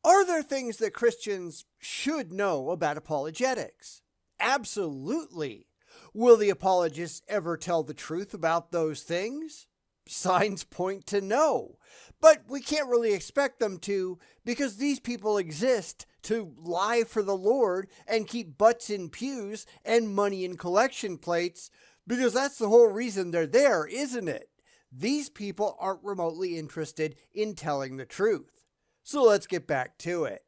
Are there things that Christians should know about apologetics? Absolutely. Will the apologists ever tell the truth about those things? Signs point to no. But we can't really expect them to, because these people exist to lie for the Lord and keep butts in pews and money in collection plates, because that's the whole reason they're there, isn't it? These people aren't remotely interested in telling the truth. So let's get back to it.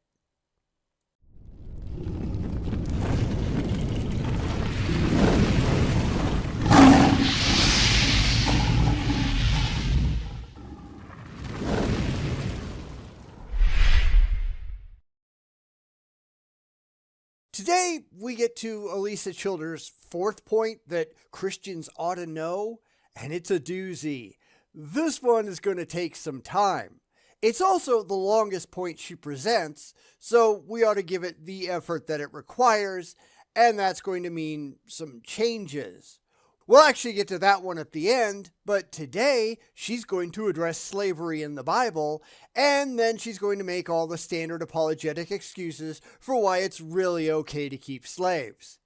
Today, we get to Alisa Childers' fourth point that Christians ought to know, and it's a doozy. This one is going to take some time. It's also the longest point she presents, so we ought to give it the effort that it requires, and that's going to mean some changes. We'll actually get to that one at the end, but today she's going to address slavery in the Bible, and then she's going to make all the standard apologetic excuses for why it's really okay to keep slaves.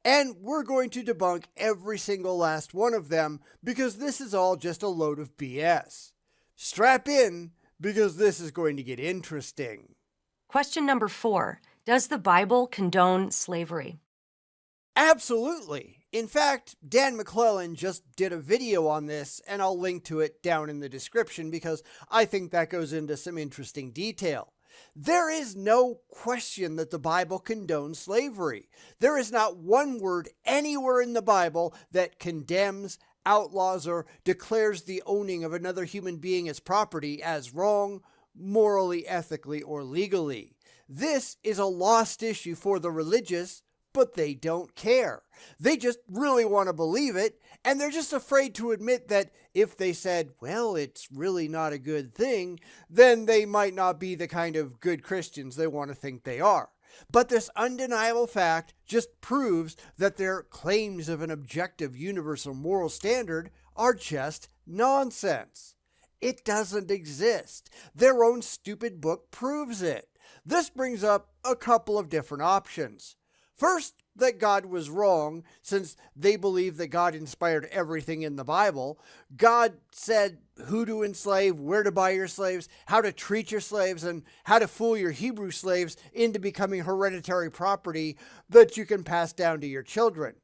And we're going to debunk every single last one of them, because this is all just a load of BS. Strap in, because this is going to get interesting. Question number 4. Does the Bible condone slavery? Absolutely. In fact, Dan McClellan just did a video on this, and I'll link to it down in the description because I think that goes into some interesting detail. There is no question that the Bible condones slavery. There is not one word anywhere in the Bible that condemns, outlaws, or declares the owning of another human being as property as wrong, morally, ethically, or legally. This is a lost issue for the religious, but they don't care. They just really want to believe it, and they're just afraid to admit that if they said, well, it's really not a good thing, then they might not be the kind of good Christians they want to think they are. But this undeniable fact just proves that their claims of an objective universal moral standard are just nonsense. It doesn't exist. Their own stupid book proves it. This brings up a couple of different options. First, that God was wrong, since they believe that God inspired everything in the Bible. God said who to enslave, where to buy your slaves, how to treat your slaves, and how to fool your Hebrew slaves into becoming hereditary property that you can pass down to your children.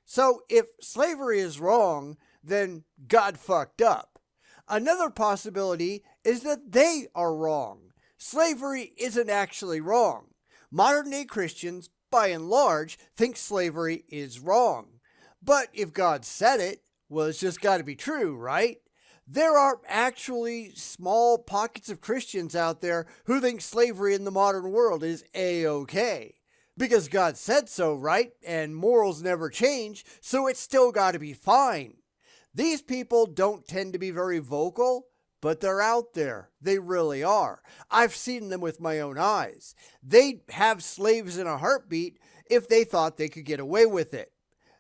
So if slavery is wrong, then God fucked up. Another possibility is that they are wrong. Slavery isn't actually wrong. Modern-day Christians, by and large, think slavery is wrong. But if God said it, well, it's just got to be true, right? There are actually small pockets of Christians out there who think slavery in the modern world is A-okay. Because God said so, right? And morals never change, so it's still got to be fine. These people don't tend to be very vocal, but they're out there. They really are. I've seen them with my own eyes. They'd have slaves in a heartbeat if they thought they could get away with it.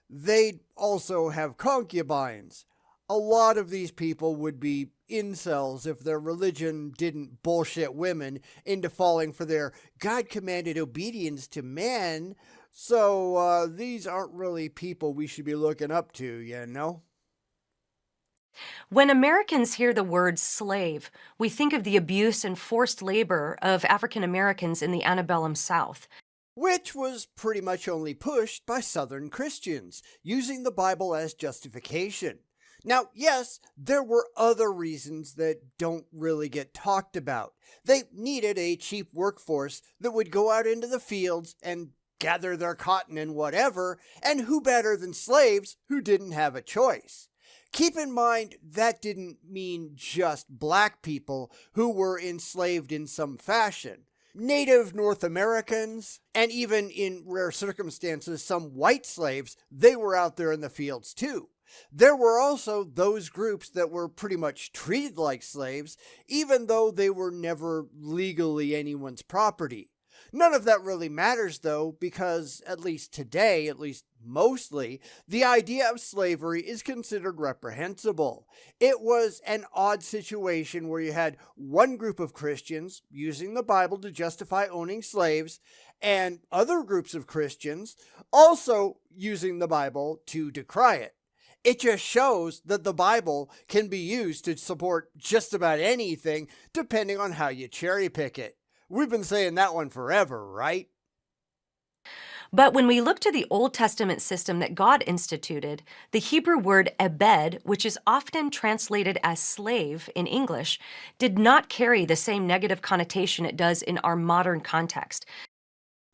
They'd also have concubines. A lot of these people would be incels if their religion didn't bullshit women into falling for their God-commanded obedience to men. So these aren't really people we should be looking up to, you know? When Americans hear the word slave, we think of the abuse and forced labor of African Americans in the antebellum South, which was pretty much only pushed by Southern Christians, using the Bible as justification. Now, yes, there were other reasons that don't really get talked about. They needed a cheap workforce that would go out into the fields and gather their cotton and whatever, and who better than slaves who didn't have a choice? Keep in mind, that didn't mean just black people who were enslaved in some fashion. Native North Americans, and even in rare circumstances, some white slaves, they were out there in the fields too. There were also those groups that were pretty much treated like slaves, even though they were never legally anyone's property. None of that really matters though, because at least today, at least mostly, the idea of slavery is considered reprehensible. It was an odd situation where you had one group of Christians using the Bible to justify owning slaves, and other groups of Christians also using the Bible to decry it. It just shows that the Bible can be used to support just about anything depending on how you cherry pick it. We've been saying that one forever, right? But when we look to the Old Testament system that God instituted, the Hebrew word ebed, which is often translated as slave in English, did not carry the same negative connotation it does in our modern context.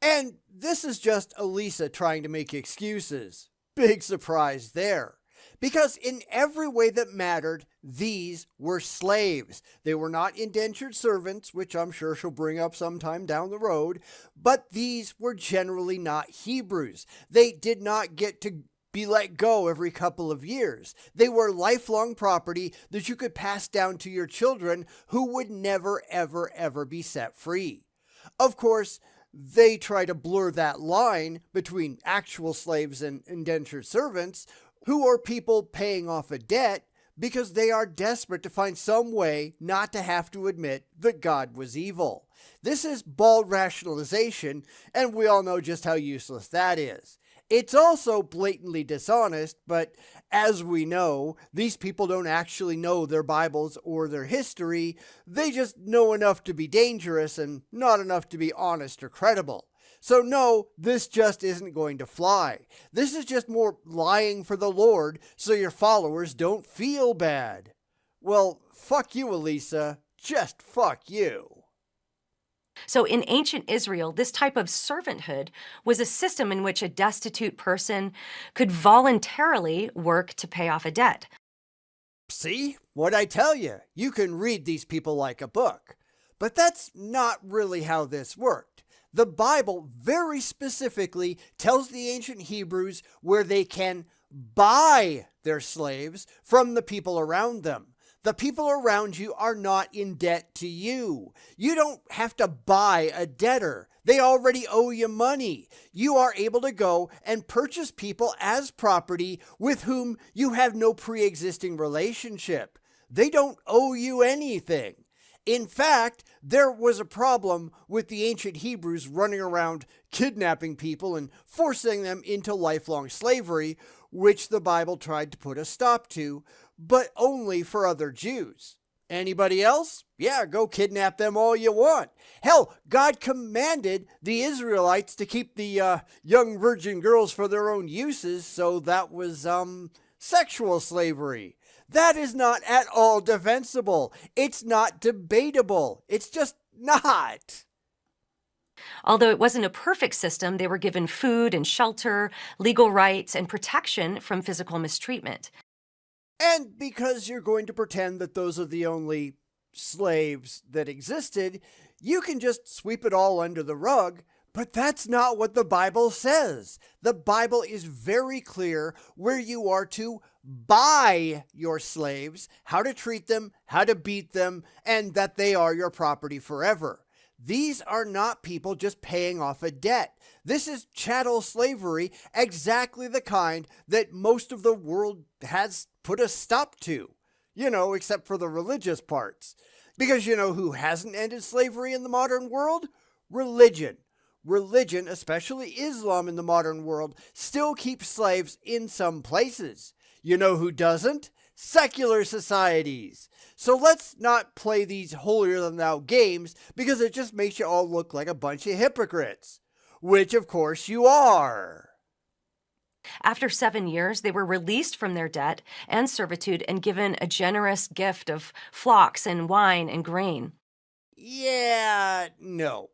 And this is just Alisa trying to make excuses. Big surprise there. Because in every way that mattered, these were slaves. They were not indentured servants, which I'm sure she'll bring up sometime down the road, but these were generally not Hebrews. They did not get to be let go every couple of years. They were lifelong property that you could pass down to your children who would never, ever, ever be set free. Of course, they try to blur that line between actual slaves and indentured servants, who are people paying off a debt because they are desperate to find some way not to have to admit that God was evil. This is bald rationalization, and we all know just how useless that is. It's also blatantly dishonest, but as we know, these people don't actually know their Bibles or their history. They just know enough to be dangerous and not enough to be honest or credible. So no, this just isn't going to fly. This is just more lying for the Lord so your followers don't feel bad. Well, fuck you, Alisa. Just fuck you. So, in ancient Israel, this type of servanthood was a system in which a destitute person could voluntarily work to pay off a debt. See? What'd I tell you? You can read these people like a book. But that's not really how this worked. The Bible very specifically tells the ancient Hebrews where they can buy their slaves from the people around them. The people around you are not in debt to you. You don't have to buy a debtor. They already owe you money. You are able to go and purchase people as property with whom you have no pre-existing relationship. They don't owe you anything. In fact, there was a problem with the ancient Hebrews running around kidnapping people and forcing them into lifelong slavery, which the Bible tried to put a stop to, but only for other Jews. Anybody else? Yeah, go kidnap them all you want. Hell, God commanded the Israelites to keep the young virgin girls for their own uses, so that was sexual slavery. That is not at all defensible. It's not debatable. It's just not. Although it wasn't a perfect system, they were given food and shelter, legal rights, and protection from physical mistreatment. And because you're going to pretend that those are the only slaves that existed, you can just sweep it all under the rug. But that's not what the Bible says. The Bible is very clear where you are to buy your slaves, how to treat them, how to beat them, and that they are your property forever. These are not people just paying off a debt. This is chattel slavery, exactly the kind that most of the world has put a stop to. Except for the religious parts. Because you know who hasn't ended slavery in the modern world? Religion. Religion, especially Islam in the modern world, still keeps slaves in some places. You know who doesn't? Secular societies. So let's not play these holier-than-thou games because it just makes you all look like a bunch of hypocrites. Which, of course, you are. After 7 years, they were released from their debt and servitude and given a generous gift of flocks and wine and grain. Yeah, no.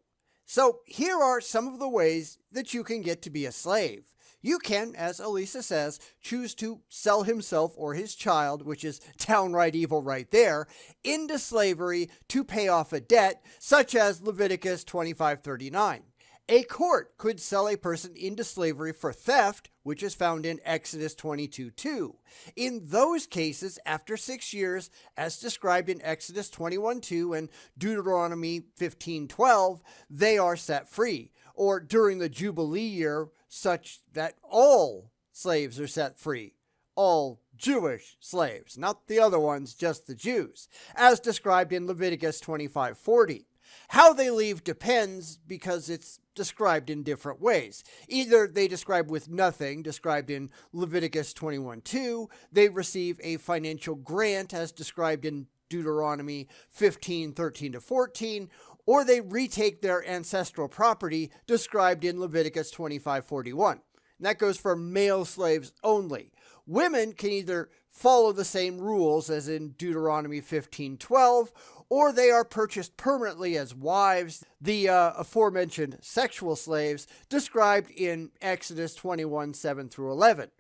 So here are some of the ways that you can get to be a slave. You can, as Alisa says, choose to sell himself or his child, which is downright evil right there, into slavery to pay off a debt, such as Leviticus 25:39. A court could sell a person into slavery for theft, which is found in Exodus 22:2. In those cases, after 6 years, as described in Exodus 21:2 and Deuteronomy 15:12, they are set free, or during the Jubilee year, such that all slaves are set free. All Jewish slaves, not the other ones, just the Jews, as described in Leviticus 25:40. How they leave depends because it's described in different ways. Either they describe with nothing, described in Leviticus 21:2, they receive a financial grant as described in Deuteronomy 15:13-14, or they retake their ancestral property described in Leviticus 25:41. And that goes for male slaves only. Women can either follow the same rules as in Deuteronomy 15:12, or they are purchased permanently as wives, the aforementioned sexual slaves described in Exodus 21:7-11.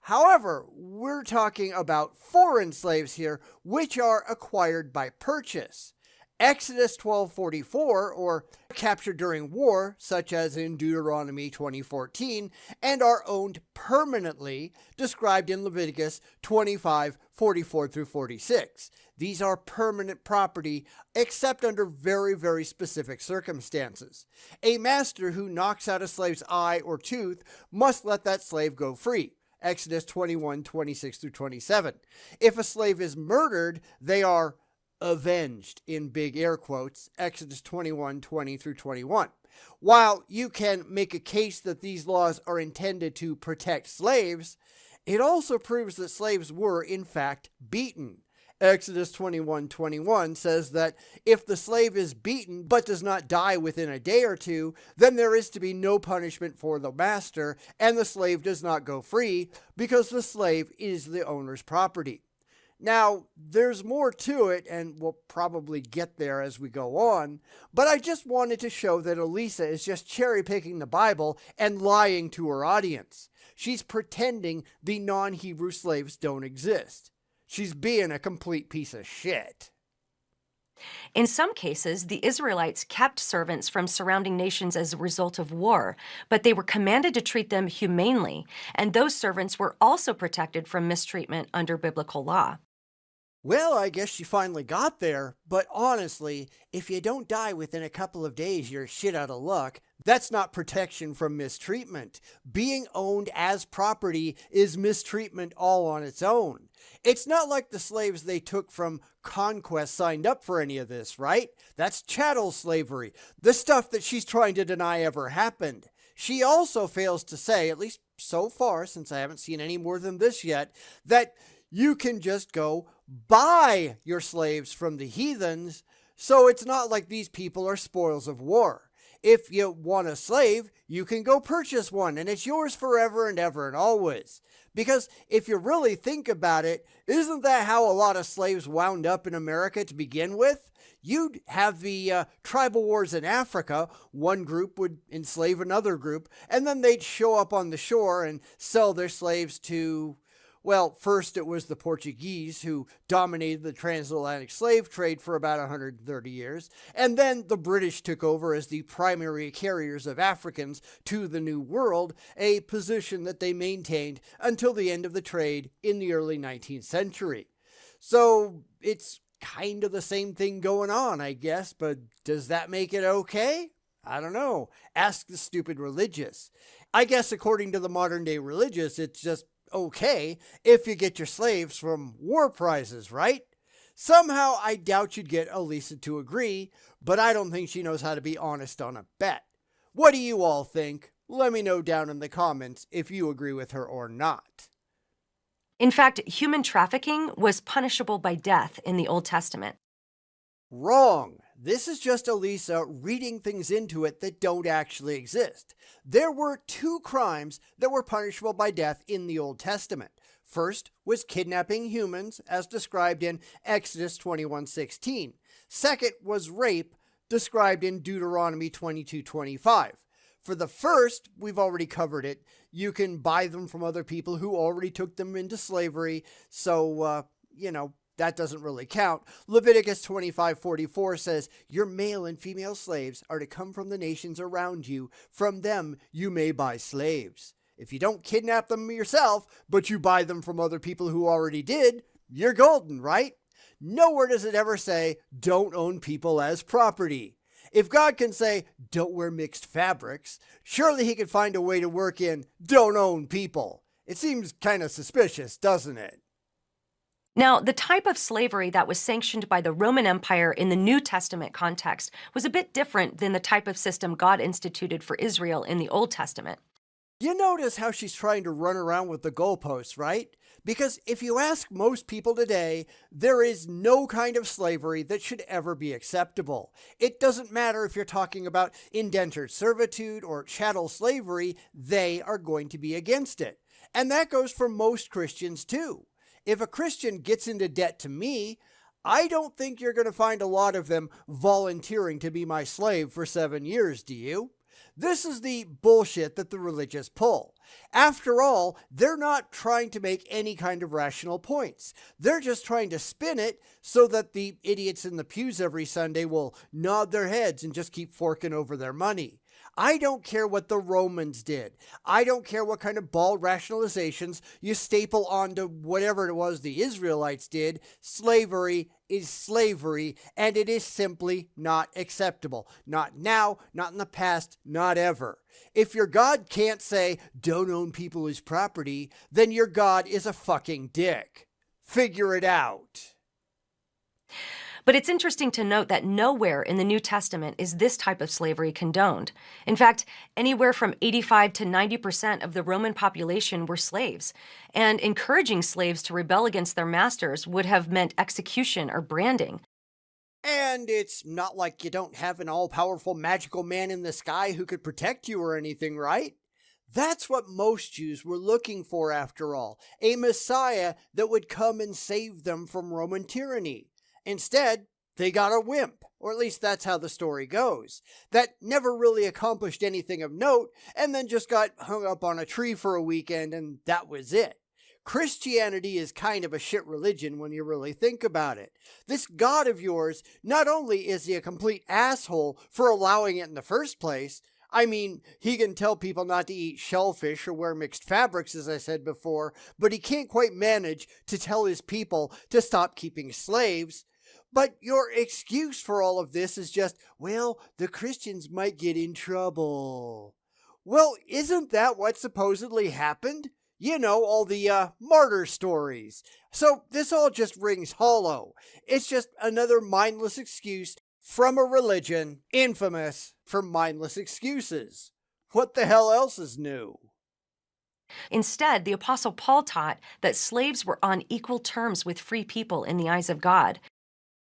However, we're talking about foreign slaves here, which are acquired by purchase. Exodus 12:44, or captured during war, such as in Deuteronomy 20:14, and are owned permanently, described in Leviticus 25:44-46. These are permanent property, except under very, very specific circumstances. A master who knocks out a slave's eye or tooth must let that slave go free. Exodus 21:26-27. If a slave is murdered, they are avenged, in big air quotes, Exodus 21:20-21. While you can make a case that these laws are intended to protect slaves, it also proves that slaves were, in fact, beaten. Exodus 21:21 says that if the slave is beaten but does not die within a day or two, then there is to be no punishment for the master, and the slave does not go free because the slave is the owner's property. Now, there's more to it, and we'll probably get there as we go on, but I just wanted to show that Alisa is just cherry-picking the Bible and lying to her audience. She's pretending the non-Hebrew slaves don't exist. She's being a complete piece of shit. In some cases, the Israelites kept servants from surrounding nations as a result of war, but they were commanded to treat them humanely, and those servants were also protected from mistreatment under biblical law. Well, I guess she finally got there, but honestly, if you don't die within a couple of days, you're shit out of luck. That's not protection from mistreatment. Being owned as property is mistreatment all on its own. It's not like the slaves they took from conquest signed up for any of this, right? That's chattel slavery, the stuff that she's trying to deny ever happened. She also fails to say, at least so far, since I haven't seen any more than this yet, that you can just go buy your slaves from the heathens, so it's not like these people are spoils of war. If you want a slave, you can go purchase one, and it's yours forever and ever and always. Because if you really think about it, isn't that how a lot of slaves wound up in America to begin with? You'd have the tribal wars in Africa. One group would enslave another group, and then they'd show up on the shore and sell their slaves to, well, first it was the Portuguese who dominated the transatlantic slave trade for about 130 years, and then the British took over as the primary carriers of Africans to the New World, a position that they maintained until the end of the trade in the early 19th century. So it's kind of the same thing going on, I guess, but does that make it okay? I don't know. Ask the stupid religious. I guess according to the modern day religious, it's just okay if you get your slaves from war prizes, right? Somehow I doubt you'd get Alisa to agree, but I don't think she knows how to be honest on a bet. What do you all think? Let me know down in the comments if you agree with her or not. In fact, human trafficking was punishable by death in the Old Testament. Wrong. This is just Alisa reading things into it that don't actually exist. There were two crimes that were punishable by death in the Old Testament. First was kidnapping humans, as described in Exodus 21:16. Second was rape, described in Deuteronomy 22:25. For the first, we've already covered it. You can buy them from other people who already took them into slavery, so, that doesn't really count. Leviticus 25:44 says, "Your male and female slaves are to come from the nations around you. From them you may buy slaves." If you don't kidnap them yourself, but you buy them from other people who already did, you're golden, right? Nowhere does it ever say, "Don't own people as property." If God can say, "Don't wear mixed fabrics," surely he could find a way to work in, "Don't own people." It seems kind of suspicious, doesn't it? Now, the type of slavery that was sanctioned by the Roman Empire in the New Testament context was a bit different than the type of system God instituted for Israel in the Old Testament. You notice how she's trying to run around with the goalposts, right? Because if you ask most people today, there is no kind of slavery that should ever be acceptable. It doesn't matter if you're talking about indentured servitude or chattel slavery, they are going to be against it. And that goes for most Christians too. If a Christian gets into debt to me, I don't think you're going to find a lot of them volunteering to be my slave for 7 years, do you? This is the bullshit that the religious pull. After all, they're not trying to make any kind of rational points. They're just trying to spin it so that the idiots in the pews every Sunday will nod their heads and just keep forking over their money. I don't care what the Romans did. I don't care what kind of bald rationalizations you staple onto whatever it was the Israelites did. Slavery is slavery, and it is simply not acceptable. Not now, not in the past, not ever. If your God can't say, "Don't own people as property," then your God is a fucking dick. Figure it out. But it's interesting to note that nowhere in the New Testament is this type of slavery condoned. In fact, anywhere from 85 to 90% of the Roman population were slaves, and encouraging slaves to rebel against their masters would have meant execution or branding. And it's not like you don't have an all-powerful magical man in the sky who could protect you or anything, right? That's what most Jews were looking for after all, a Messiah that would come and save them from Roman tyranny. Instead, they got a wimp, or at least that's how the story goes, that never really accomplished anything of note and then just got hung up on a tree for a weekend and that was it. Christianity is kind of a shit religion when you really think about it. This God of yours, not only is he a complete asshole for allowing it in the first place, I mean, he can tell people not to eat shellfish or wear mixed fabrics, as I said before, but he can't quite manage to tell his people to stop keeping slaves. But your excuse for all of this is just, well, the Christians might get in trouble. Well, isn't that what supposedly happened? You know, all the martyr stories. So this all just rings hollow. It's just another mindless excuse from a religion infamous for mindless excuses. What the hell else is new? Instead, the Apostle Paul taught that slaves were on equal terms with free people in the eyes of God.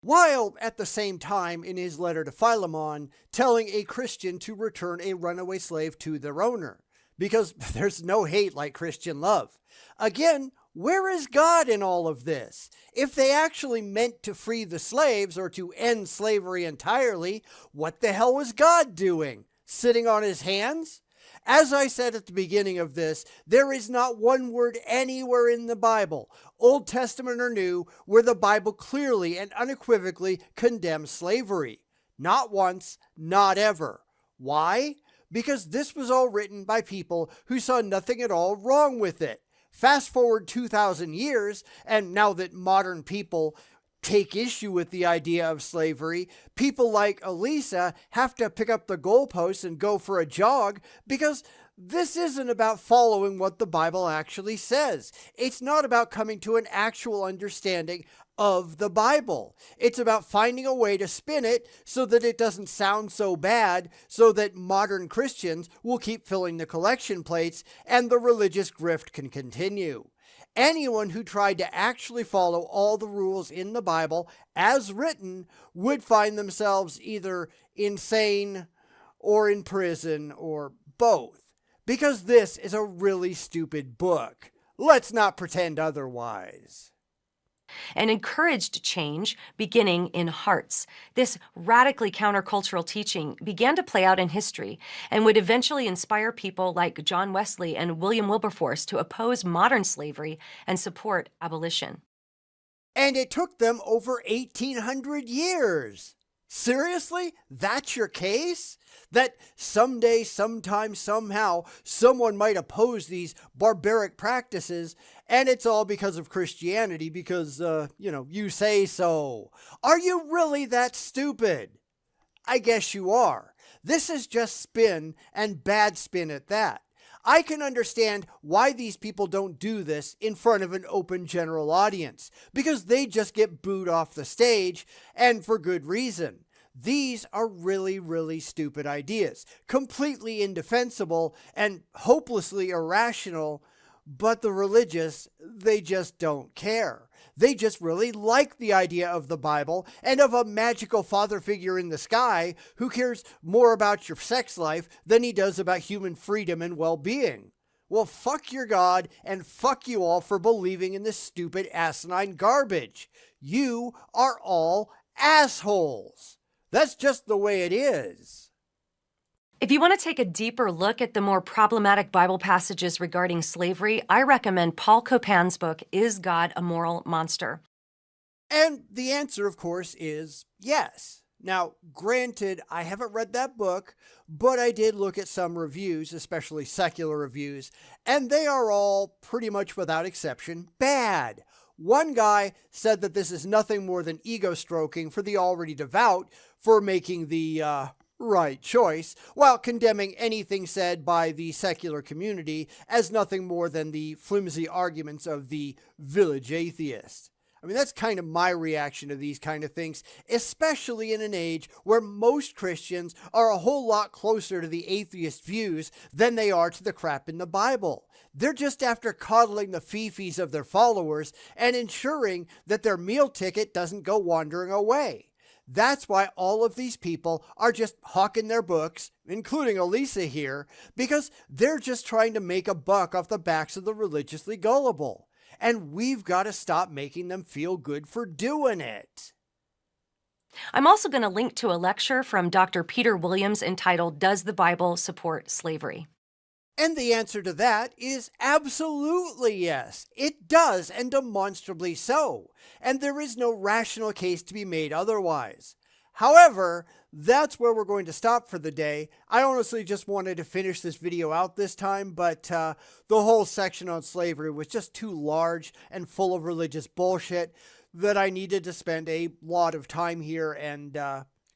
While at the same time in his letter to Philemon telling a Christian to return a runaway slave to their owner, because there's no hate like Christian love. Again, where is God in all of this? If they actually meant to free the slaves or to end slavery entirely, what the hell was God doing? Sitting on his hands? As I said at the beginning of this, there is not one word anywhere in the Bible, Old Testament or New, where the Bible clearly and unequivocally condemns slavery. Not once, not ever. Why? Because this was all written by people who saw nothing at all wrong with it. Fast forward 2,000 years, and now that modern people take issue with the idea of slavery, people like Alisa have to pick up the goalposts and go for a jog because this isn't about following what the Bible actually says. It's not about coming to an actual understanding of the Bible. It's about finding a way to spin it so that it doesn't sound so bad, so that modern Christians will keep filling the collection plates and the religious grift can continue. Anyone who tried to actually follow all the rules in the Bible as written would find themselves either insane or in prison or both. Because this is a really stupid book. Let's not pretend otherwise. And encouraged change beginning in hearts. This radically countercultural teaching began to play out in history and would eventually inspire people like John Wesley and William Wilberforce to oppose modern slavery and support abolition. And it took them over 1,800 years. Seriously? That's your case? That someday, sometime, somehow, someone might oppose these barbaric practices, and it's all because of Christianity, because, you say so. Are you really that stupid? I guess you are. This is just spin, and bad spin at that. I can understand why these people don't do this in front of an open general audience, because they just get booed off the stage, and for good reason. These are really, really stupid ideas, completely indefensible and hopelessly irrational, but the religious, they just don't care. They just really like the idea of the Bible and of a magical father figure in the sky who cares more about your sex life than he does about human freedom and well-being. Well, fuck your God and fuck you all for believing in this stupid asinine garbage. You are all assholes. That's just the way it is. If you want to take a deeper look at the more problematic Bible passages regarding slavery, I recommend Paul Copan's book, Is God a Moral Monster? And the answer, of course, is yes. Now, granted, I haven't read that book, but I did look at some reviews, especially secular reviews, and they are all, pretty much without exception, bad. One guy said that this is nothing more than ego stroking for the already devout for making the right choice, while condemning anything said by the secular community as nothing more than the flimsy arguments of the village atheist. I mean, that's kind of my reaction to these kind of things, especially in an age where most Christians are a whole lot closer to the atheist views than they are to the crap in the Bible. They're just after coddling the fifis of their followers and ensuring that their meal ticket doesn't go wandering away. That's why all of these people are just hawking their books, including Alisa here, because they're just trying to make a buck off the backs of the religiously gullible. And we've got to stop making them feel good for doing it. I'm also going to link to a lecture from Dr. Peter Williams entitled, Does the Bible Support Slavery? And the answer to that is absolutely yes. It does, and demonstrably so. And there is no rational case to be made otherwise. However, that's where we're going to stop for the day. I honestly just wanted to finish this video out this time, but the whole section on slavery was just too large and full of religious bullshit that I needed to spend a lot of time here and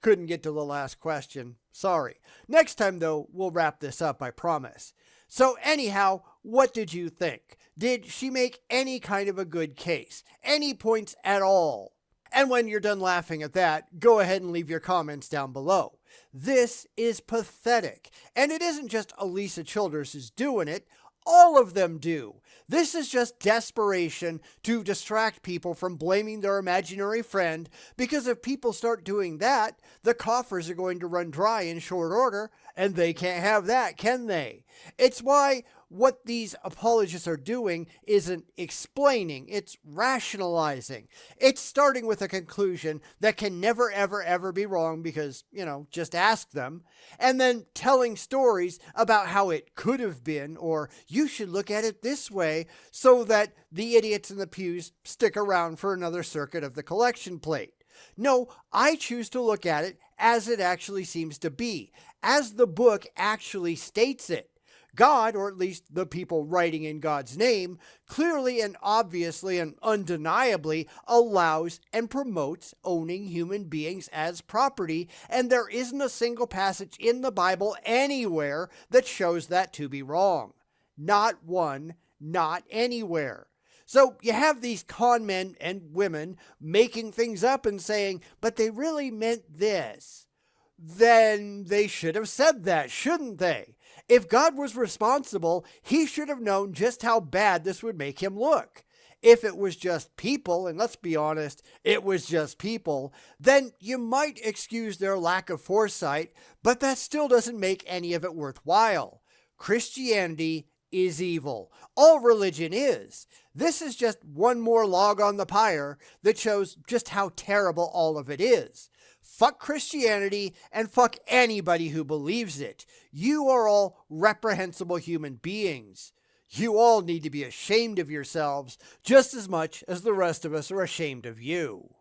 couldn't get to the last question. Sorry. Next time, though, we'll wrap this up, I promise. So anyhow, what did you think? Did she make any kind of a good case? Any points at all? And when you're done laughing at that, go ahead and leave your comments down below. This is pathetic. And it isn't just Alisa Childers who's doing it. All of them do. This is just desperation to distract people from blaming their imaginary friend, because if people start doing that, the coffers are going to run dry in short order, and they can't have that, can they? It's why what these apologists are doing isn't explaining, it's rationalizing. It's starting with a conclusion that can never, ever, ever be wrong because, just ask them, and then telling stories about how it could have been, or you should look at it this way, so that the idiots in the pews stick around for another circuit of the collection plate. No, I choose to look at it as it actually seems to be, as the book actually states it. God, or at least the people writing in God's name, clearly and obviously and undeniably allows and promotes owning human beings as property, and there isn't a single passage in the Bible anywhere that shows that to be wrong. Not one, not anywhere. So you have these con men and women making things up and saying, but they really meant this. Then they should have said that, shouldn't they? If God was responsible, he should have known just how bad this would make him look. If it was just people, and let's be honest, it was just people, then you might excuse their lack of foresight, but that still doesn't make any of it worthwhile. Christianity is evil. All religion is. This is just one more log on the pyre that shows just how terrible all of it is. Fuck Christianity and fuck anybody who believes it. You are all reprehensible human beings. You all need to be ashamed of yourselves just as much as the rest of us are ashamed of you.